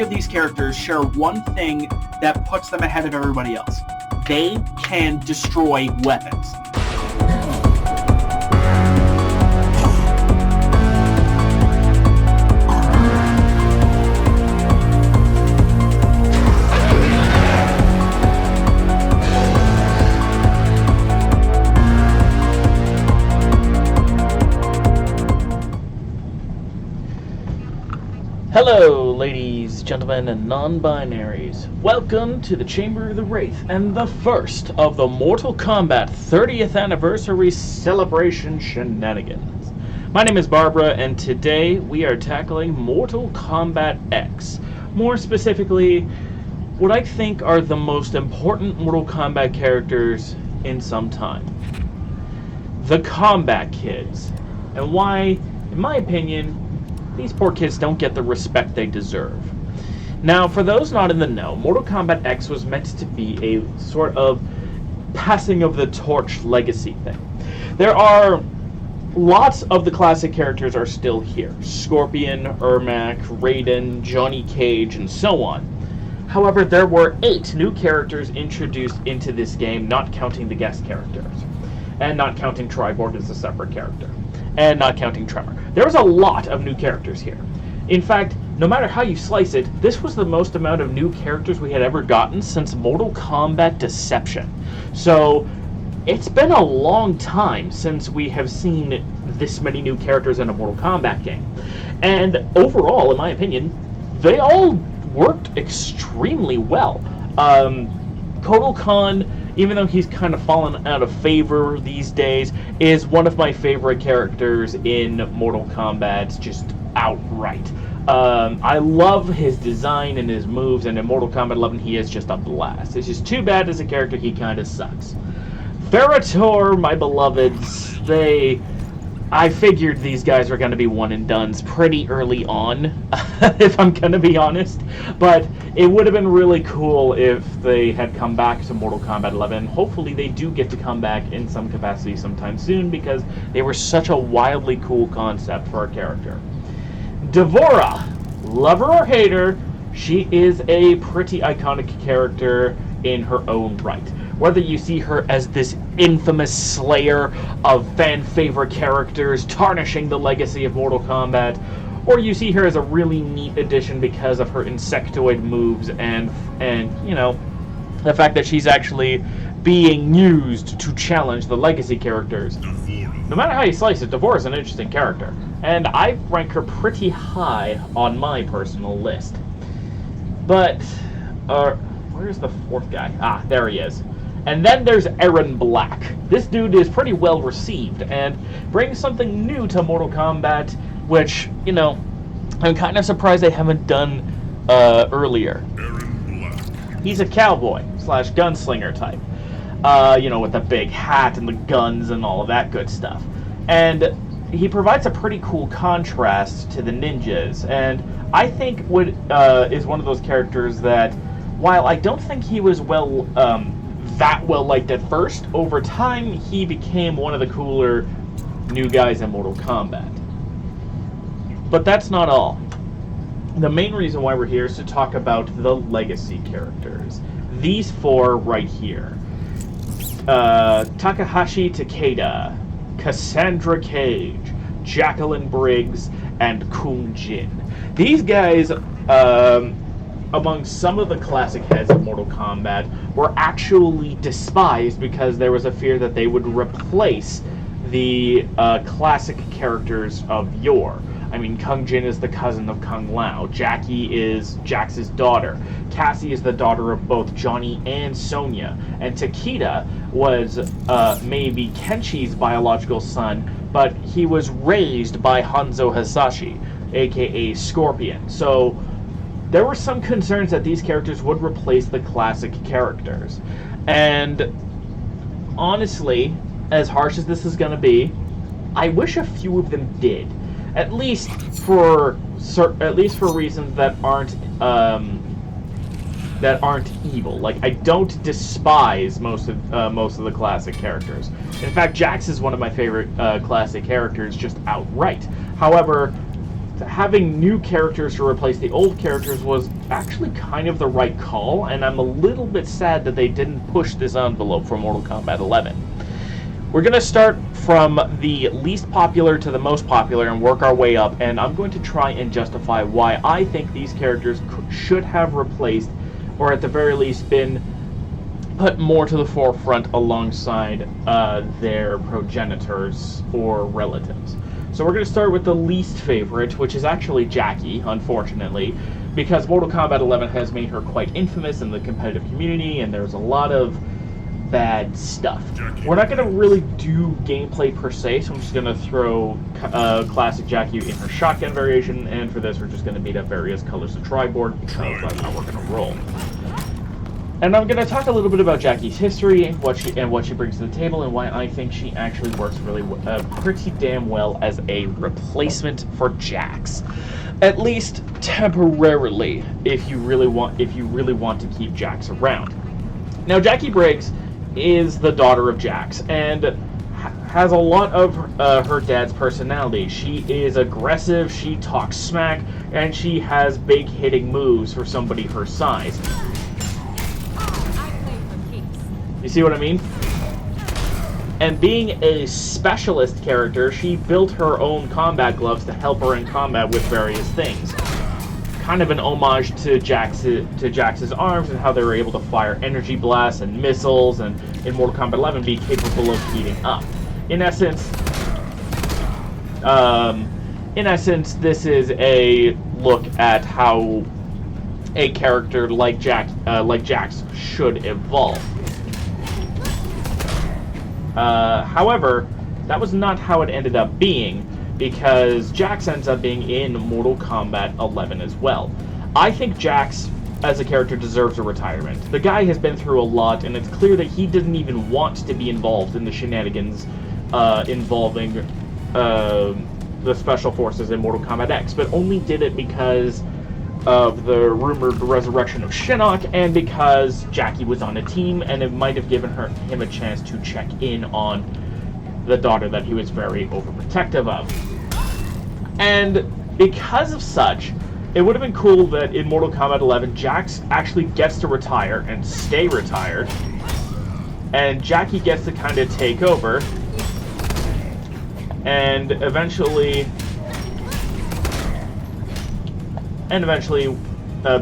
three of these characters share one thing that puts them ahead of everybody else. They can destroy weapons. Hello, ladies, gentlemen, and non-binaries. Welcome to the Chamber of the Wraith and the first of the Mortal Kombat 30th Anniversary Celebration shenanigans. My name is Barbara, and today we are tackling Mortal Kombat X. More specifically, what I think are the most important Mortal Kombat characters in some time. The Kombat Kids, and why, in my opinion, these poor kids don't get the respect they deserve. Now, for those not in the know, Mortal Kombat X was meant to be a sort of passing of the torch legacy thing. There are lots of the classic characters are still here. Scorpion, Ermac, Raiden, Johnny Cage, and so on. However, there were 8 new characters introduced into this game, not counting the guest characters. And not counting Triborg as a separate character. And not counting Tremor. There was a lot of new characters here. In fact, no matter how you slice it, this was the most amount of new characters we had ever gotten since Mortal Kombat Deception. So, it's been a long time since we have seen this many new characters in a Mortal Kombat game. And overall, in my opinion, they all worked extremely well. Kotal Khan, even though he's kind of fallen out of favor these days, is one of my favorite characters in Mortal Kombat, just outright. I love his design and his moves, and in Mortal Kombat 11 he is just a blast. It's just too bad as a character he kind of sucks. Ferrator, my beloveds, I figured these guys were going to be one and dones pretty early on, if I'm going to be honest. But it would have been really cool if they had come back to Mortal Kombat 11. Hopefully they do get to come back in some capacity sometime soon, because they were such a wildly cool concept for a character. Devora, lover or hater, she is a pretty iconic character in her own right. Whether you see her as this infamous slayer of fan-favorite characters tarnishing the legacy of Mortal Kombat, or you see her as a really neat addition because of her insectoid moves and you know, the fact that she's actually being used to challenge the legacy characters. No matter how you slice it, Devora is an interesting character, and I rank her pretty high on my personal list. But, where's the fourth guy? Ah, there he is. And then there's Erron Black. This dude is pretty well received and brings something new to Mortal Kombat, which, you know, I'm kind of surprised they haven't done earlier. He's a cowboy / gunslinger type. You know, with the big hat and the guns and all of that good stuff. And he provides a pretty cool contrast to the ninjas, and I think is one of those characters that, while I don't think he was that well liked at first, over time he became one of the cooler new guys in Mortal Kombat. But that's not all. The main reason why we're here is to talk about the legacy characters. These 4 right here. Takahashi Takeda, Cassandra Cage, Jacqueline Briggs, and Kung Jin. These guys, among some of the classic heads of Mortal Kombat, were actually despised because there was a fear that they would replace the classic characters of yore. I mean, Kung Jin is the cousin of Kung Lao. Jackie is Jax's daughter. Cassie is the daughter of both Johnny and Sonya. And Takeda was maybe Kenshi's biological son, but he was raised by Hanzo Hasashi, aka Scorpion. So there were some concerns that these characters would replace the classic characters. And honestly, as harsh as this is going to be, I wish a few of them did. At least for reasons that aren't evil. Like, I don't despise most of the classic characters. In fact, Jax is one of my favorite classic characters, just outright. However, having new characters to replace the old characters was actually kind of the right call, and I'm a little bit sad that they didn't push this envelope for Mortal Kombat 11. We're going to start from the least popular to the most popular and work our way up, and I'm going to try and justify why I think these characters should have replaced, or at the very least been put more to the forefront alongside their progenitors or relatives. So we're going to start with the least favorite, which is actually Jackie, unfortunately, because Mortal Kombat 11 has made her quite infamous in the competitive community, and there's a lot of bad stuff. We're not going to really do gameplay per se, so I'm just going to throw classic Jackie in her shotgun variation, and for this we're just going to beat up various colors of triboard, because that's how we're going to roll. And I'm going to talk a little bit about Jackie's history and what she brings to the table, and why I think she actually works really pretty damn well as a replacement for Jax, at least temporarily, if you really want to keep Jax around. Now, Jackie Briggs is the daughter of Jax and has a lot of her dad's personality. She is aggressive, she talks smack, and she has big hitting moves for somebody her size. You see what I mean? And being a specialist character, she built her own combat gloves to help her in combat with various things. Kind of an homage to Jax's arms and how they were able to fire energy blasts and missiles, and in Mortal Kombat 11 be capable of heating up. In essence, this is a look at how a character like Jax should evolve. However, that was not how it ended up being, because Jax ends up being in Mortal Kombat 11 as well. I think Jax, as a character, deserves a retirement. The guy has been through a lot, and it's clear that he didn't even want to be involved in the shenanigans involving the Special Forces in Mortal Kombat X, but only did it because of the rumored resurrection of Shinnok, and because Jackie was on a team, and it might have given him a chance to check in on the daughter that he was very overprotective of. And because of such, it would have been cool that in Mortal Kombat 11, Jax actually gets to retire and stay retired, and Jackie gets to kind of take over, and eventually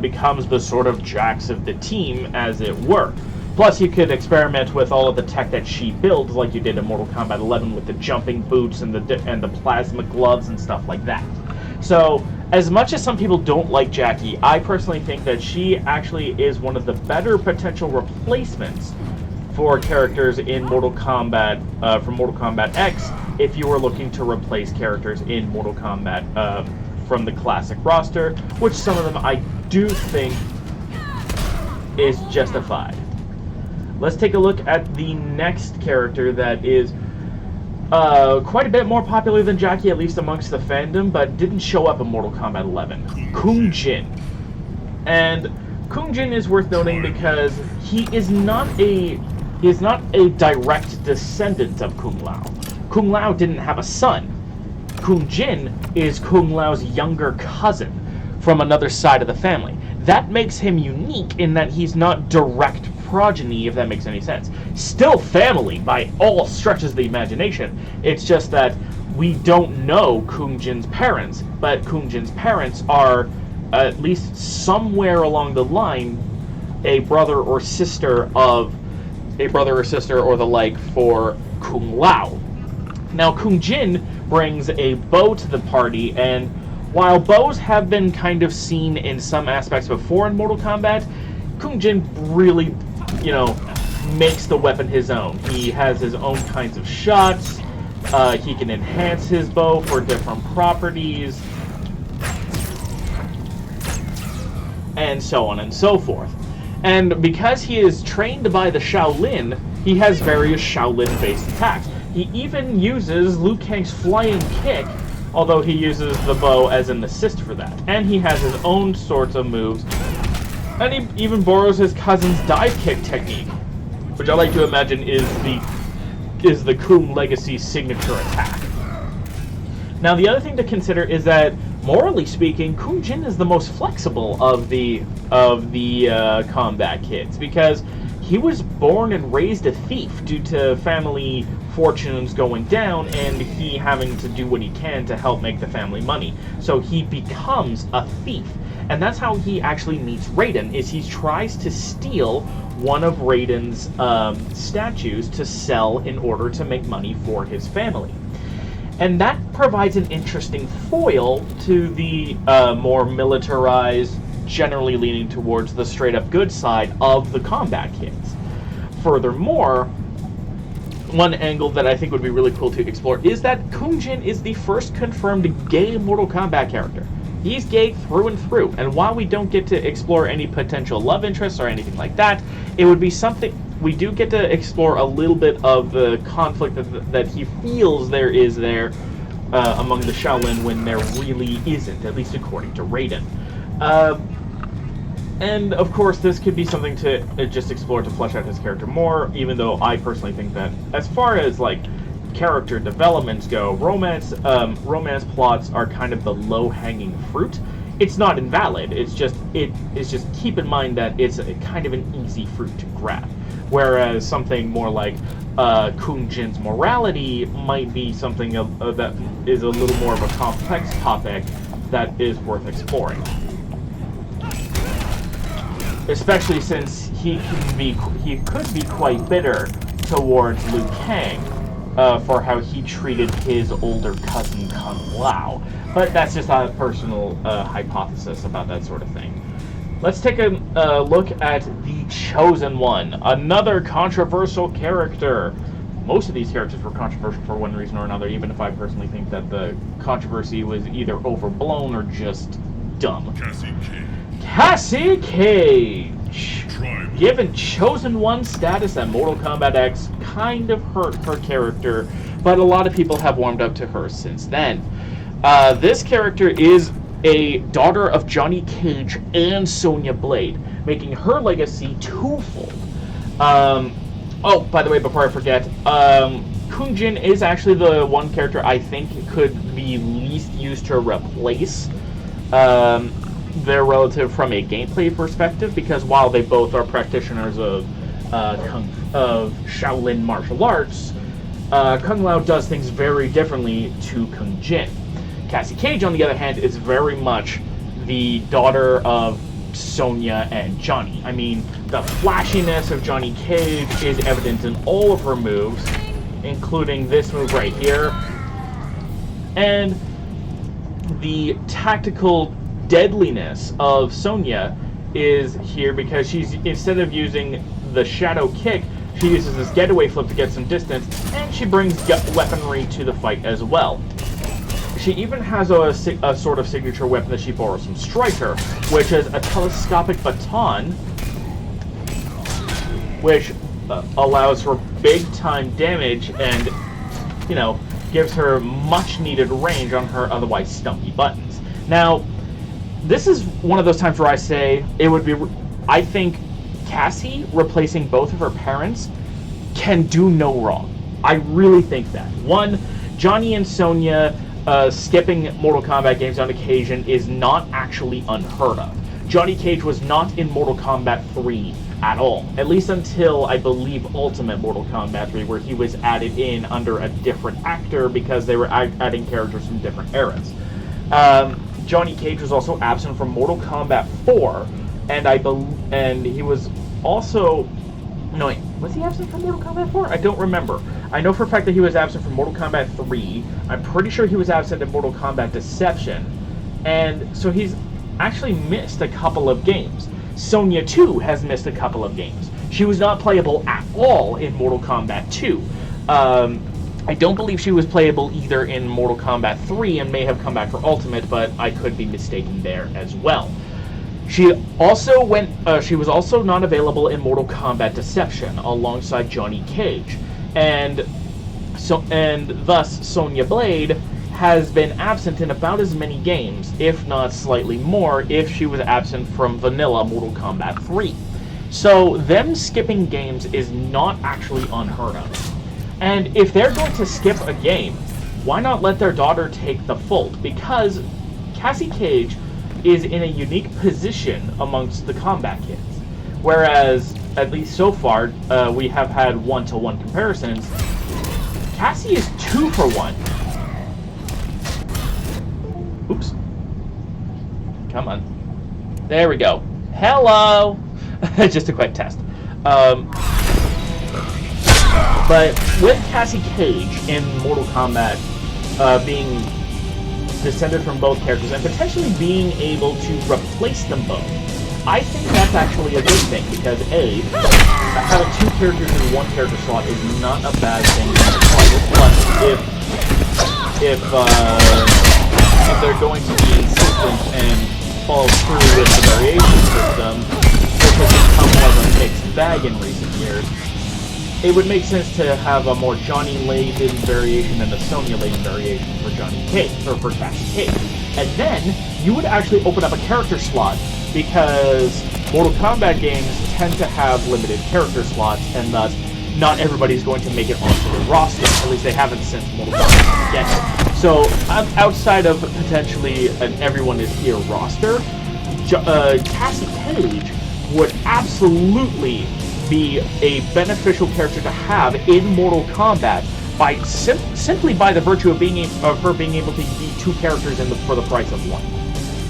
becomes the sort of Jax of the team, as it were. Plus, you could experiment with all of the tech that she builds, like you did in Mortal Kombat 11 with the jumping boots and the plasma gloves and stuff like that. So, as much as some people don't like Jackie, I personally think that she actually is one of the better potential replacements for characters in Mortal Kombat, from Mortal Kombat X, if you were looking to replace characters in Mortal Kombat from the classic roster, which some of them I do think is justified. Let's take a look at the next character that is quite a bit more popular than Jackie, at least amongst the fandom, but didn't show up in Mortal Kombat 11. Kung Jin. And Kung Jin is worth noting because he is not a direct descendant of Kung Lao. Kung Lao didn't have a son. Kung Jin is Kung Lao's younger cousin from another side of the family. That makes him unique in that he's not direct progeny, if that makes any sense. Still family by all stretches of the imagination. It's just that we don't know Kung Jin's parents, but Kung Jin's parents are, at least somewhere along the line, a brother or sister or the like for Kung Lao. Now, Kung Jin brings a bow to the party, and while bows have been kind of seen in some aspects before in Mortal Kombat, Kung Jin really, makes the weapon his own. He has his own kinds of shots, he can enhance his bow for different properties, and so on and so forth. And because he is trained by the Shaolin, he has various Shaolin-based attacks. He even uses Liu Kang's flying kick, although he uses the bow as an assist for that. And he has his own sorts of moves. And he even borrows his cousin's dive kick technique, which I like to imagine is the Kung Legacy signature attack. Now, the other thing to consider is that morally speaking, Kung Jin is the most flexible of the combat kids, because he was born and raised a thief due to family fortunes going down and he having to do what he can to help make the family money. So he becomes a thief. And that's how he actually meets Raiden, is he tries to steal one of Raiden's statues to sell in order to make money for his family. And that provides an interesting foil to the more militarized, generally leaning towards the straight-up good side of the combat kids. Furthermore, one angle that I think would be really cool to explore is that Kung Jin is the first confirmed gay Mortal Kombat character. He's gay through and through, and while we don't get to explore any potential love interests or anything like that, it would be something we do get to explore a little bit of the conflict that he feels there is there among the Shaolin when there really isn't, at least according to Raiden. And of course, this could be something to just explore to flesh out his character more, even though I personally think that as far as like character developments go, romance plots are kind of the low-hanging fruit. It's not invalid. It's just keep in mind that it's a kind of an easy fruit to grab. Whereas something more like Kung Jin's morality might be something that is a little more of a complex topic that is worth exploring. Especially since he could be quite bitter towards Liu Kang for how he treated his older cousin Kung Lao. But that's just a personal hypothesis about that sort of thing. Let's take a look at the Chosen One, another controversial character. Most of these characters were controversial for one reason or another, even if I personally think that the controversy was either overblown or just dumb. Cassie Cage! Given Chosen One status at Mortal Kombat X kind of hurt her character, but a lot of people have warmed up to her since then. This character is a daughter of Johnny Cage and Sonya Blade, making her legacy twofold. Oh, by the way, before I forget, Kung Jin is actually the one character I think could be least used to replace their relative from a gameplay perspective, because while they both are practitioners of Shaolin martial arts, Kung Lao does things very differently to Kung Jin. Cassie Cage, on the other hand, is very much the daughter of Sonya and Johnny. I mean, the flashiness of Johnny Cage is evident in all of her moves, including this move right here. And the tactical deadliness of Sonya is here because she's, instead of using the shadow kick, she uses this getaway flip to get some distance, and she brings weaponry to the fight as well. She even has a sort of signature weapon that she borrows from Stryker, which is a telescopic baton, which allows for big-time damage and, you know, gives her much-needed range on her otherwise stumpy buttons. Now, this is one of those times where I say it would be... I think Cassie replacing both of her parents can do no wrong. I really think that. One, Johnny and Sonya skipping Mortal Kombat games on occasion is not actually unheard of. Johnny Cage was not in Mortal Kombat 3 at all, at least until, I believe, Ultimate Mortal Kombat 3, where he was added in under a different actor because they were adding characters from different eras. Johnny Cage was also absent from Mortal Kombat 4, and he was also... No, wait, was he absent from Mortal Kombat 4? I don't remember. I know for a fact that he was absent from Mortal Kombat 3. I'm pretty sure he was absent in Mortal Kombat Deception. And so he's actually missed a couple of games. Sonya, too, has missed a couple of games. She was not playable at all in Mortal Kombat 2. I don't believe she was playable either in Mortal Kombat 3 and may have come back for Ultimate, but I could be mistaken there as well. She was also not available in Mortal Kombat Deception alongside Johnny Cage, and thus Sonya Blade has been absent in about as many games, if not slightly more, if she was absent from vanilla Mortal Kombat 3. So them skipping games is not actually unheard of. And if they're going to skip a game, why not let their daughter take the fault? Because Cassie Cage is in a unique position amongst the combat kids. Whereas, at least so far, we have had 1-to-1 comparisons. Cassie is 2 for 1. Oops. Come on. There we go. Hello! Just a quick test. But with Cassie Cage in Mortal Kombat being descended from both characters and potentially being able to replace them both, I think that's actually a good thing, because A, having 2 characters in 1 character slot is not a bad thing. Plus, if they're going to be insistent and follow through with the variation system, which has become more of a mixed bag in recent years, it would make sense to have a more Johnny Layden variation and a Sonya Layden variation for Johnny Cage, or for Cassie Cage. And then, you would actually open up a character slot, because Mortal Kombat games tend to have limited character slots, and thus, not everybody's going to make it onto the roster. At least they haven't since Mortal Kombat yet. So, outside of potentially an everyone is here roster, Cassie Cage would absolutely be a beneficial character to have in Mortal Kombat by simply by the virtue of her being able to be 2 characters for the price of 1.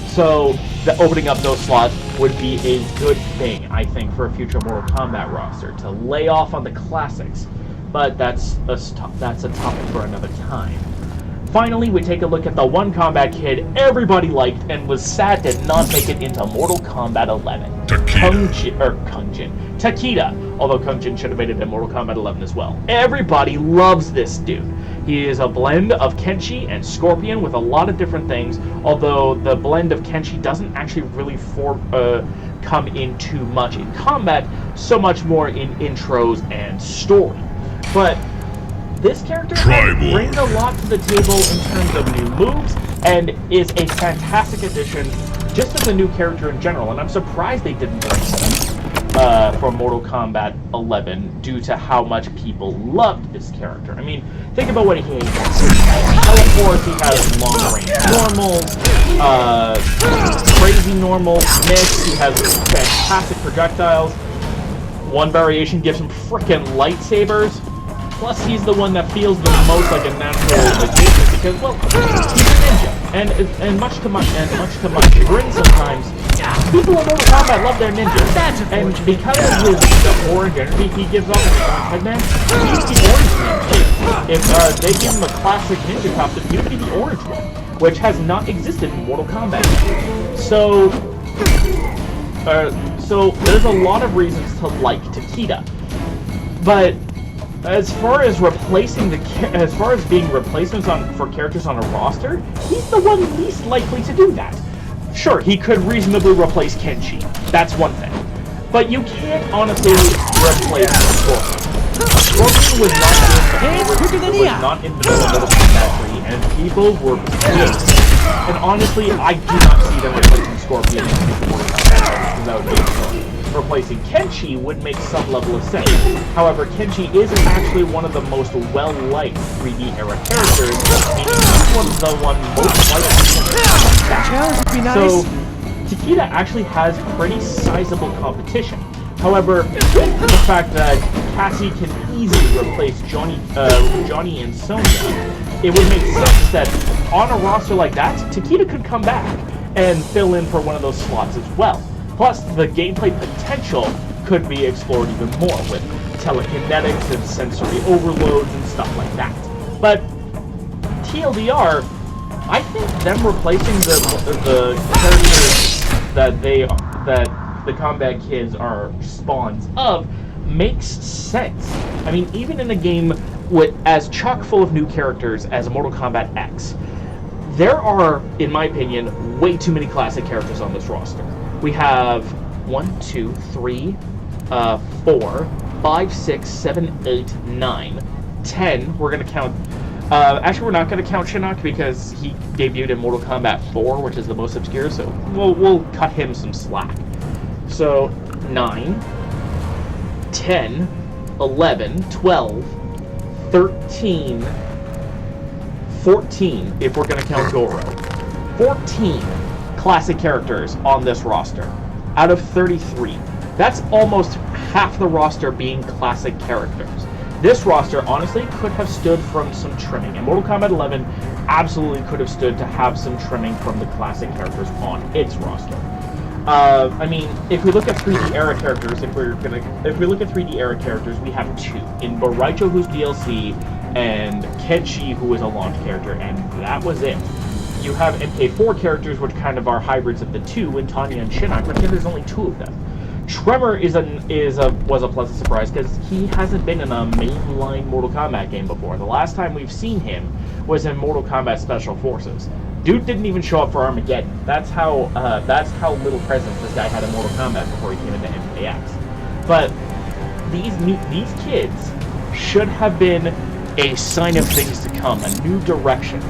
So opening up those slots would be a good thing, I think, for a future Mortal Kombat roster, to lay off on the classics. But that's a topic for another time. Finally, we take a look at the one Kombat kid everybody liked and was sad did not make it into Mortal Kombat 11. Takeda. Although Kung Jin should have made it in Mortal Kombat 11 as well. Everybody loves this dude. He is a blend of Kenshi and Scorpion with a lot of different things, although the blend of Kenshi doesn't actually really come in too much in combat, so much more in intros and story. But this character brings a lot to the table in terms of new moves, and is a fantastic addition just as a new character in general, and I'm surprised they didn't bring him for Mortal Kombat 11 due to how much people loved this character. I mean, think about what he has. Teleports, he has long-range normals, crazy normal mix, he has fantastic projectiles. One variation gives him frickin' lightsabers. Plus, he's the one that feels the most like a natural magician because, well, he's a ninja, and much to my chagrin sometimes, people in Mortal Kombat love their ninjas. And because of the orange energy he gives off in the headband, he's the orange ninja. If they give him a classic ninja costume, he would be the orange one, which has not existed in Mortal Kombat. So there's a lot of reasons to like Takeda, but as far as being replacements for characters on a roster, he's the one least likely to do that. Sure, he could reasonably replace Kenshi. That's one thing. But you can't honestly replace Scorpion. Scorpion was not in the Mortal Kombat 3, and people were pissed. And honestly, I do not see them replacing Scorpion in Mortal Kombat 3, because that would be annoying. Replacing Kenshi would make some level of sense. However, Kenshi isn't actually one of the most well-liked 3D era characters, meaning he's one of the most liked. So, Takeda actually has pretty sizable competition. However, with the fact that Cassie can easily replace Johnny and Sonya, it would make sense that on a roster like that, Takeda could come back and fill in for one of those slots as well. Plus, the gameplay potential could be explored even more with telekinetics and sensory overloads and stuff like that. But TLDR, I think them replacing the characters that the combat kids are spawns of makes sense. I mean, even in a game as chock full of new characters as Mortal Kombat X, there are, in my opinion, way too many classic characters on this roster. We have 1, 2, 3, 4, 5, 6, 7, 8, 9, 10. We're going to count... actually, we're not going to count Shinnok because he debuted in Mortal Kombat 4, which is the most obscure, so we'll cut him some slack. So, 9, 10, 11, 12, 13, 14, if we're going to count Goro. 14 classic characters on this roster out of 33. That's almost half the roster being classic characters. This roster, honestly, could have stood from some trimming, and Mortal Kombat 11 absolutely could have stood to have some trimming from the classic characters on its roster. I mean, if we look at 3D era characters, if we look at 3D era characters, we have two in Boraicho, who's DLC, and Kenshi, who is a launch character, and that was it. You have MK4 characters, which kind of are hybrids of the two, in Tanya and Shinnok, but again, there's only two of them. Tremor was a pleasant surprise because he hasn't been in a mainline Mortal Kombat game before. The last time we've seen him was in Mortal Kombat Special Forces. Dude didn't even show up for Armageddon. That's how little presence this guy had in Mortal Kombat before he came into MKX. But these kids should have been a sign of things to come, a new direction,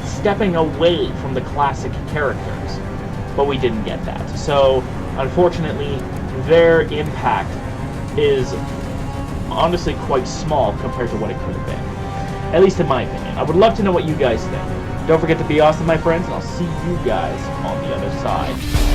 stepping away from the classic characters. But we didn't get that. So, unfortunately, their impact is honestly quite small compared to what it could have been. At least in my opinion. I would love to know what you guys think. Don't forget to be awesome, my friends, and I'll see you guys on the other side.